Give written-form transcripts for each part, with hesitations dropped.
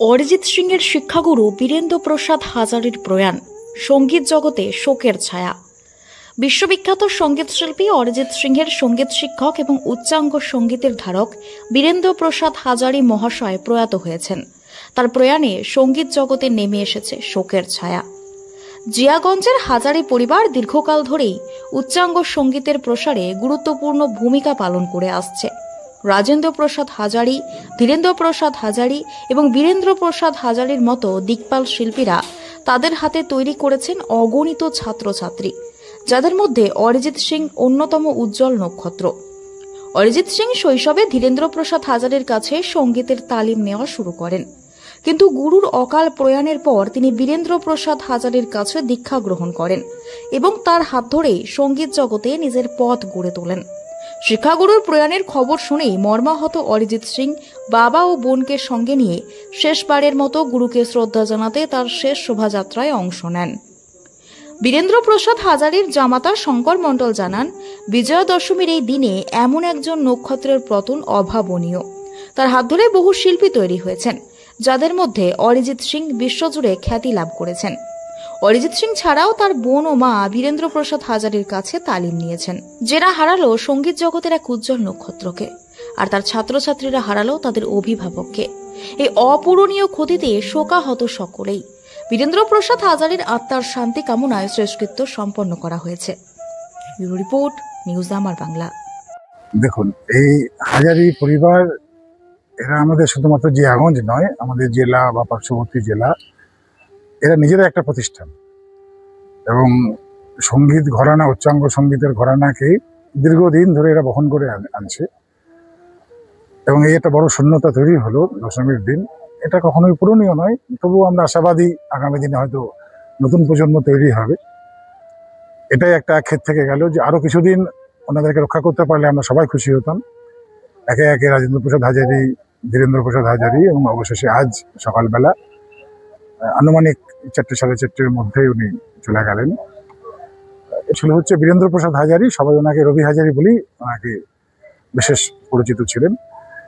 অরিজিৎ সিংয়ের শিক্ষাগুরু বীরেন্দ্র প্রসাদ হাজারির প্রয়াণ, সঙ্গীত জগতে শোকের ছায়া। বিশ্ববিখ্যাত সঙ্গীত শিল্পী অরিজিৎ সিংহের সঙ্গীত শিক্ষক এবং উচ্চাঙ্গ সঙ্গীতের ধারক বীরেন্দ্র প্রসাদ হাজারি মহাশয় প্রয়াত হয়েছেন। তার প্রয়াণে সঙ্গীত জগতে নেমে এসেছে শোকের ছায়া। জিয়াগঞ্জের হাজারি পরিবার দীর্ঘকাল ধরেই উচ্চাঙ্গ সঙ্গীতের প্রসারে গুরুত্বপূর্ণ ভূমিকা পালন করে আসছে। রাজেন্দ্র প্রসাদ হাজারি, ধীরেন্দ্র প্রসাদ হাজারি এবং বীরেন্দ্র প্রসাদ হাজারির মতো দিকপাল শিল্পীরা তাদের হাতে তৈরি করেছেন অগণিত ছাত্রছাত্রী, যাদের মধ্যে অরিজিৎ সিং অন্যতম উজ্জ্বল নক্ষত্র। অরিজিৎ সিং শৈশবে ধীরেন্দ্র প্রসাদ হাজারির কাছে সঙ্গীতের তালিম নেওয়া শুরু করেন, কিন্তু গুরুর অকাল প্রয়াণের পর তিনি বীরেন্দ্র প্রসাদ হাজারির কাছে দীক্ষা গ্রহণ করেন এবং তার হাত ধরেই সঙ্গীত জগতে নিজের পথ গড়ে তোলেন। শিক্ষাগুরুর প্রয়াণের খবর শুনেই মর্মাহত অরিজিৎ সিং বাবা ও বোনকে সঙ্গে নিয়ে শেষবারের মতো গুরুকে শ্রদ্ধা জানাতে তার শেষ শোভাযাত্রায় অংশ নেন। বীরেন্দ্র প্রসাদ হাজারির জামাতা শঙ্কর মণ্ডল জানান, বিজয়া দশমীর এই দিনে এমন একজন নক্ষত্রের পতন অভাবনীয়। তার হাত ধরে বহু শিল্পী তৈরি হয়েছেন, যাদের মধ্যে অরিজিৎ সিং বিশ্বজুড়ে খ্যাতি লাভ করেছেন। অরিজিৎ সিং ছাড়াও তার বোন ও মা বীরেন্দ্র প্রসাদ হাজারির কাছে তালিম নিয়েছেন, যারা হারালো সঙ্গীত জগতের এক উজ্জ্বল নক্ষত্রকে, আর তার ছাত্রছাত্রীরা হারালো তাদের অভিভাবককে। এই অপূরণীয় ক্ষতিতে শোকাহত সকলেই। বীরেন্দ্র প্রসাদ হাজারির আত্মার শান্তি কামনায় শেষকৃত্য সম্পন্ন করা হয়েছে। ব্যুরো রিপোর্ট, নিউজ আমার বাংলা। দেখুন, এই হাজারি পরিবার এরা আমাদের শুধুমাত্র জিয়াগঞ্জ নয়, আমাদের জেলা বা পার্শ্ববর্তী জেলা, এরা নিজেরা একটা প্রতিষ্ঠান এবং সঙ্গীত ঘরানা, উচ্চাঙ্গ সঙ্গীতের ঘরানাকে দীর্ঘদিন ধরে এরা বহন করে আনছে এবং এই একটা বড় শূন্যতা তৈরি হলো দশমীর দিন। এটা কখনোই পূরণীয় নয়, তবুও আমরা আশাবাদী আগামী দিনে হয়তো নতুন প্রজন্ম তৈরি হবে। এটাই একটা ক্ষেত থেকে গেল যে আরো কিছুদিন ওনাদেরকে রক্ষা করতে পারলে আমরা সবাই খুশি হতাম। একে একে রাজেন্দ্র প্রসাদ হাজারি, ধীরেন্দ্র প্রসাদ হাজারি এবং অবশেষে আজ সকালবেলা আনুমানিক 4টে সাড়ে 4টের মধ্যে উনি চলে গেলেন। ছিল হচ্ছে বীরেন্দ্র প্রসাদ হাজারি, সবাই ওনাকে রবি হাজারি বলেই ওনাকে বিশেষ পরিচিত ছিলেন।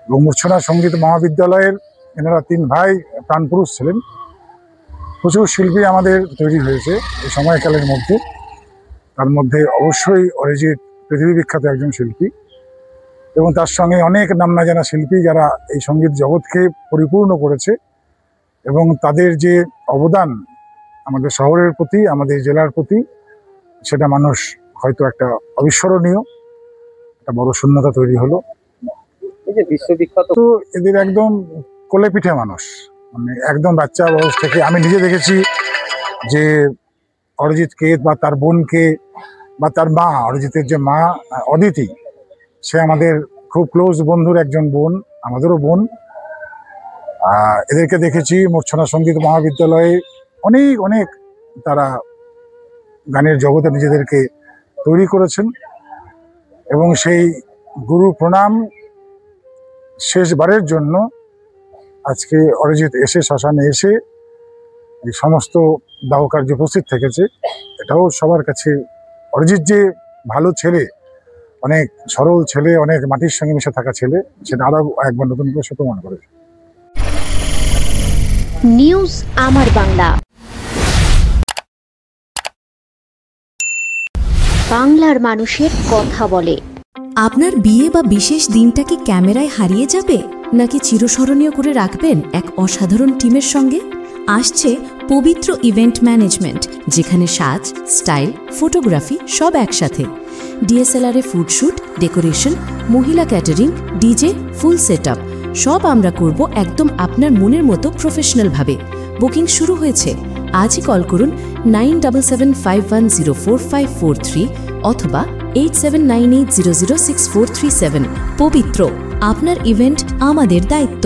এবং মূর্ছনা সঙ্গীত মহাবিদ্যালয়ের এনারা 3 ভাই প্রাণপুরুষ ছিলেন। প্রচুর শিল্পী আমাদের তৈরি হয়েছে এই সময়কালের মধ্যে। তার মধ্যে অবশ্যই অরিজিৎ পৃথিবী বিখ্যাত একজন শিল্পী এবং তার সঙ্গে অনেক নাম না জানা শিল্পী যারা এই সঙ্গীত জগৎকে পরিপূর্ণ করেছে এবং তাদের যে অবদান আমাদের শহরের প্রতি, আমাদের জেলার প্রতি, সেটা মানুষ হয়তো একটা অবিস্মরণীয় একটা বড় শূন্যতা তৈরি হলো। এই যে বিশ্ববিখ্যাত, তো এদের একদম কোলে পিঠে মানুষ, মানে একদম বাচ্চা বয়স থেকে আমি নিজে দেখেছি যে অরিজিৎকে বা তার বোনকে বা তার মা, অরিজিতের যে মা অদিতি, সে আমাদের খুব ক্লোজ বন্ধুর একজন বোন, আমাদেরও বোন। এদেরকে দেখেছি মূর্ছনা সঙ্গীত মহাবিদ্যালয়ে অনেক অনেক তারা গানের জগতে নিজেদেরকে তৈরি করেছেন এবং সেই গুরু প্রণাম শেষবারের জন্য আজকে অরিজিৎ এসে শ্মশানে এসে এই সমস্ত দাহ কার্য উপস্থিত থেকেছে। এটাও সবার কাছে, অরিজিৎ যে ভালো ছেলে, অনেক সরল ছেলে, অনেক মাটির সঙ্গে মিশে থাকা ছেলে, সেটা আরো একবার নতুন করে সে প্রমাণ করেছে। নিউজ আমার বাংলা, বাংলার মানুষের কথা বলে। আপনার বিয়ে বা বিশেষ দিনটা কি ক্যামেরায় হারিয়ে যাবে, নাকি চিরস্মরণীয় করে রাখবেন এক অসাধারণ টিমের সঙ্গে? আসছে পবিত্র ইভেন্ট ম্যানেজমেন্ট, যেখানে সাজ, স্টাইল, ফটোগ্রাফি সব একসাথে। ডিএসএলআর-এ ফুডশুট, ডেকোরেশন, মহিলা ক্যাটারিং, ডিজে, ফুল সেটআপ সব আমরা করব একদম আপনার মনের মতো প্রফেশনালভাবে। বুকিং শুরু হয়েছে। আজই কল করুন 9775104543 অথবা 8798006437। পবিত্র, আপনার ইভেন্ট আমাদের দায়িত্ব।